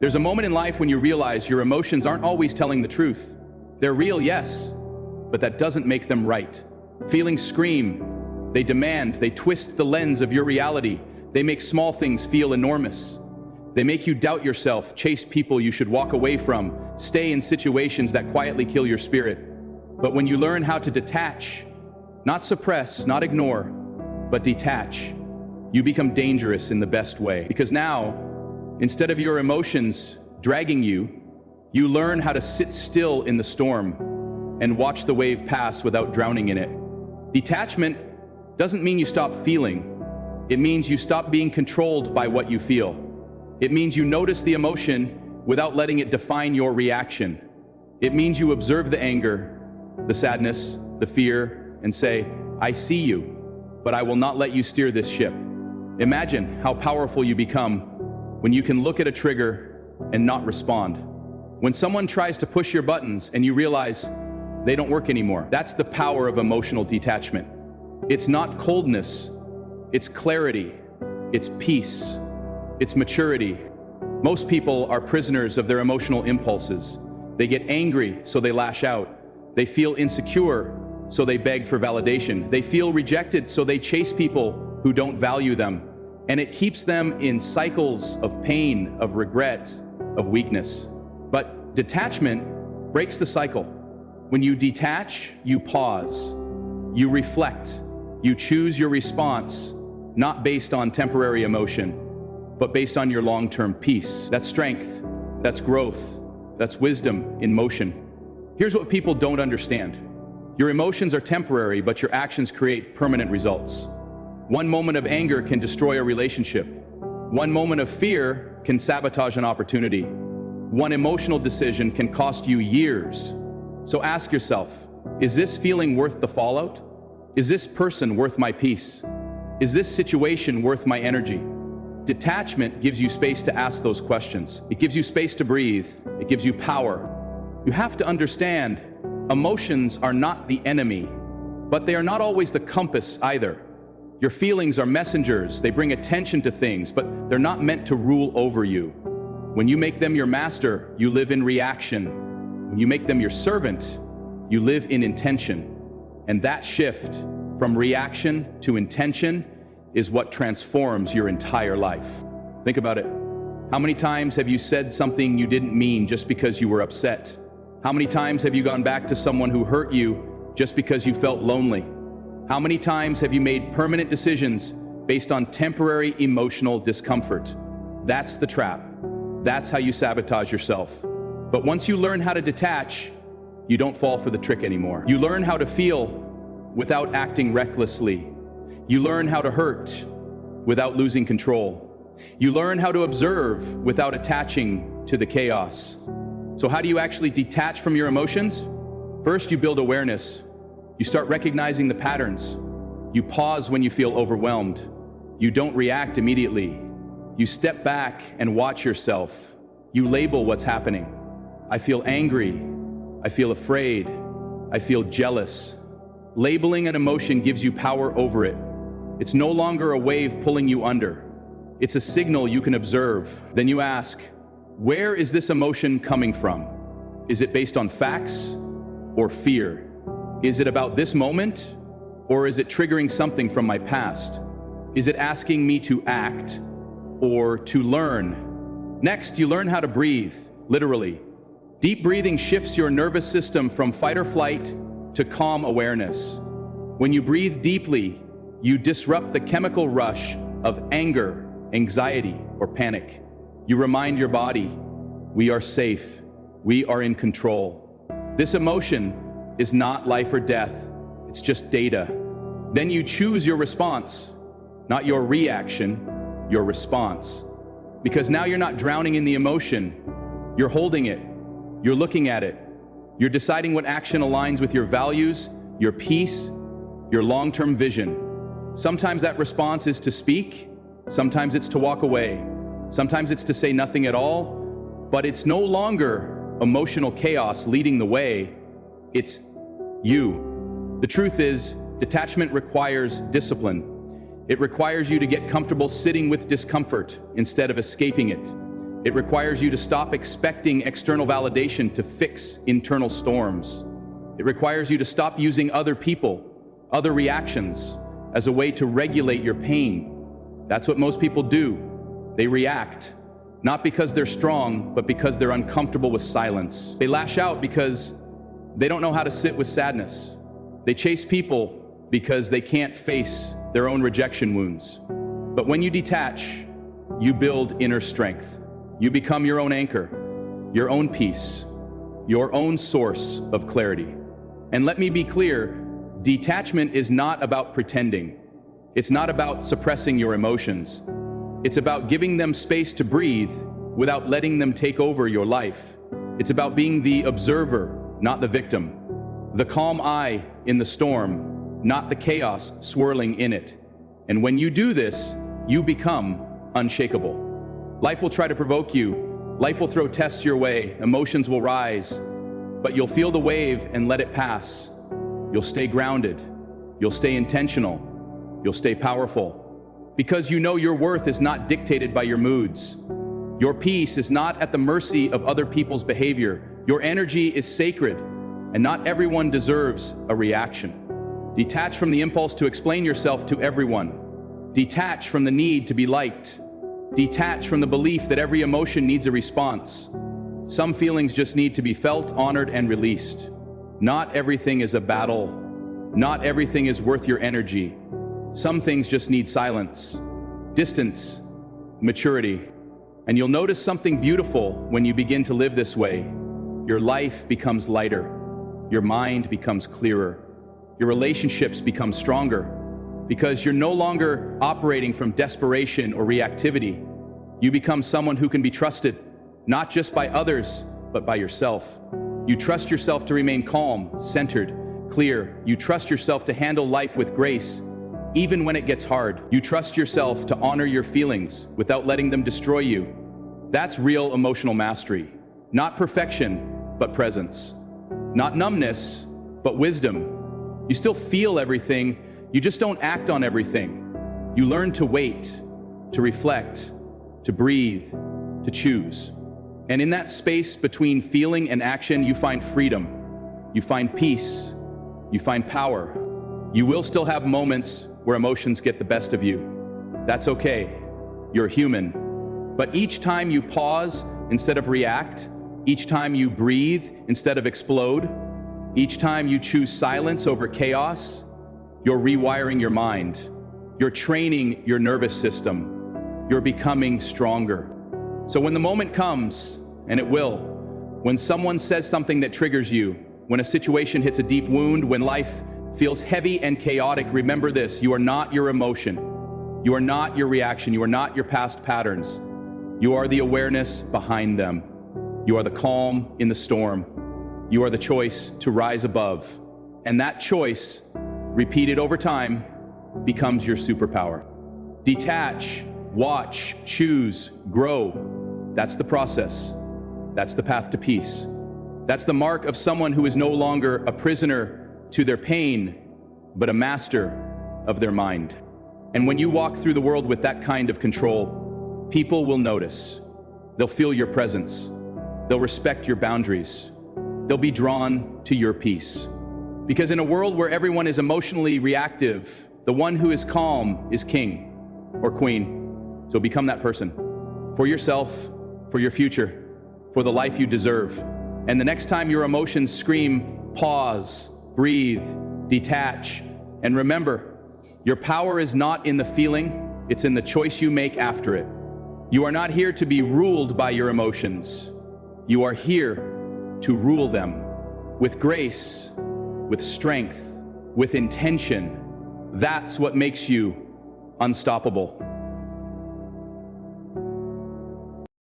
There's a moment in life when you realize your emotions aren't always telling the truth. They're real, yes, but that doesn't make them right. Feelings scream, they demand, they twist the lens of your reality. They make small things feel enormous. They make you doubt yourself, chase people you should walk away from, stay in situations that quietly kill your spirit. But when you learn how to detach, not suppress, not ignore, but detach, you become dangerous in the best way. Because now, instead of your emotions dragging you, you learn how to sit still in the storm and watch the wave pass without drowning in it. Detachment doesn't mean you stop feeling. It means you stop being controlled by what you feel. It means you notice the emotion without letting it define your reaction. It means you observe the anger, the sadness, the fear, and say, I see you, but I will not let you steer this ship. Imagine how powerful you become when you can look at a trigger and not respond. When someone tries to push your buttons and you realize they don't work anymore. That's the power of emotional detachment. It's not coldness, it's clarity, it's peace, it's maturity. Most people are prisoners of their emotional impulses. They get angry, so they lash out. They feel insecure, so they beg for validation. They feel rejected, so they chase people who don't value them. And it keeps them in cycles of pain, of regret, of weakness. But detachment breaks the cycle. When you detach, you pause, you reflect, you choose your response, not based on temporary emotion, but based on your long-term peace. That's strength, that's growth, that's wisdom in motion. Here's what people don't understand. Your emotions are temporary, but your actions create permanent results. One moment of anger can destroy a relationship. One moment of fear can sabotage an opportunity. One emotional decision can cost you years. So ask yourself, is this feeling worth the fallout? Is this person worth my peace? Is this situation worth my energy? Detachment gives you space to ask those questions. It gives you space to breathe. It gives you power. You have to understand, emotions are not the enemy, but they are not always the compass either. Your feelings are messengers. They bring attention to things, but they're not meant to rule over you. When you make them your master, you live in reaction. When you make them your servant, you live in intention. And that shift from reaction to intention is what transforms your entire life. Think about it. How many times have you said something you didn't mean just because you were upset? How many times have you gone back to someone who hurt you just because you felt lonely? How many times have you made permanent decisions based on temporary emotional discomfort? That's the trap. That's how you sabotage yourself. But once you learn how to detach, you don't fall for the trick anymore. You learn how to feel without acting recklessly. You learn how to hurt without losing control. You learn how to observe without attaching to the chaos. So how do you actually detach from your emotions? First, you build awareness. You start recognizing the patterns. You pause when you feel overwhelmed. You don't react immediately. You step back and watch yourself. You label what's happening. I feel angry. I feel afraid. I feel jealous. Labeling an emotion gives you power over it. It's no longer a wave pulling you under. It's a signal you can observe. Then you ask, where is this emotion coming from? Is it based on facts or fear? Is it about this moment, or is it triggering something from my past? Is it asking me to act or to learn? Next, you learn how to breathe, literally. Deep breathing shifts your nervous system from fight or flight to calm awareness. When you breathe deeply, you disrupt the chemical rush of anger, anxiety, or panic. You remind your body, we are safe, we are in control. This emotion is not life or death, it's just data. Then you choose your response, not your reaction, your response. Because now you're not drowning in the emotion, you're holding it, you're looking at it, you're deciding what action aligns with your values, your peace, your long-term vision. Sometimes that response is to speak, sometimes it's to walk away, sometimes it's to say nothing at all, but it's no longer emotional chaos leading the way, it's you. The truth is, detachment requires discipline. It requires you to get comfortable sitting with discomfort instead of escaping it. It requires you to stop expecting external validation to fix internal storms. It requires you to stop using other people, other reactions, as a way to regulate your pain. That's what most people do. They react, not because they're strong, but because they're uncomfortable with silence. They lash out because they don't know how to sit with sadness. They chase people because they can't face their own rejection wounds. But when you detach, you build inner strength. You become your own anchor, your own peace, your own source of clarity. And let me be clear, detachment is not about pretending. It's not about suppressing your emotions. It's about giving them space to breathe without letting them take over your life. It's about being the observer, not the victim. The calm eye in the storm, not the chaos swirling in it. And when you do this, you become unshakable. Life will try to provoke you. Life will throw tests your way. Emotions will rise. But you'll feel the wave and let it pass. You'll stay grounded. You'll stay intentional. You'll stay powerful. Because you know your worth is not dictated by your moods. Your peace is not at the mercy of other people's behavior. Your energy is sacred, and not everyone deserves a reaction. Detach from the impulse to explain yourself to everyone. Detach from the need to be liked. Detach from the belief that every emotion needs a response. Some feelings just need to be felt, honored, and released. Not everything is a battle. Not everything is worth your energy. Some things just need silence, distance, maturity. And you'll notice something beautiful when you begin to live this way. Your life becomes lighter. Your mind becomes clearer. Your relationships become stronger. Because you're no longer operating from desperation or reactivity. You become someone who can be trusted, not just by others, but by yourself. You trust yourself to remain calm, centered, clear. You trust yourself to handle life with grace, even when it gets hard. You trust yourself to honor your feelings without letting them destroy you. That's real emotional mastery. Not perfection, but presence. Not numbness, but wisdom. You still feel everything, you just don't act on everything. You learn to wait, to reflect, to breathe, to choose. And in that space between feeling and action, you find freedom, you find peace, you find power. You will still have moments where emotions get the best of you. That's okay, you're human. But each time you pause instead of react, each time you breathe instead of explode, each time you choose silence over chaos, you're rewiring your mind. You're training your nervous system. You're becoming stronger. So when the moment comes, and it will, when someone says something that triggers you, when a situation hits a deep wound, when life feels heavy and chaotic, remember this: you are not your emotion. You are not your reaction. You are not your past patterns. You are the awareness behind them. You are the calm in the storm. You are the choice to rise above. And that choice, repeated over time, becomes your superpower. Detach, watch, choose, grow. That's the process. That's the path to peace. That's the mark of someone who is no longer a prisoner to their pain, but a master of their mind. And when you walk through the world with that kind of control, people will notice. They'll feel your presence. They'll respect your boundaries. They'll be drawn to your peace. Because in a world where everyone is emotionally reactive, the one who is calm is king or queen. So become that person for yourself, for your future, for the life you deserve. And the next time your emotions scream, pause, breathe, detach, and remember, your power is not in the feeling, it's in the choice you make after it. You are not here to be ruled by your emotions. You are here to rule them with grace, with strength, with intention. That's what makes you unstoppable.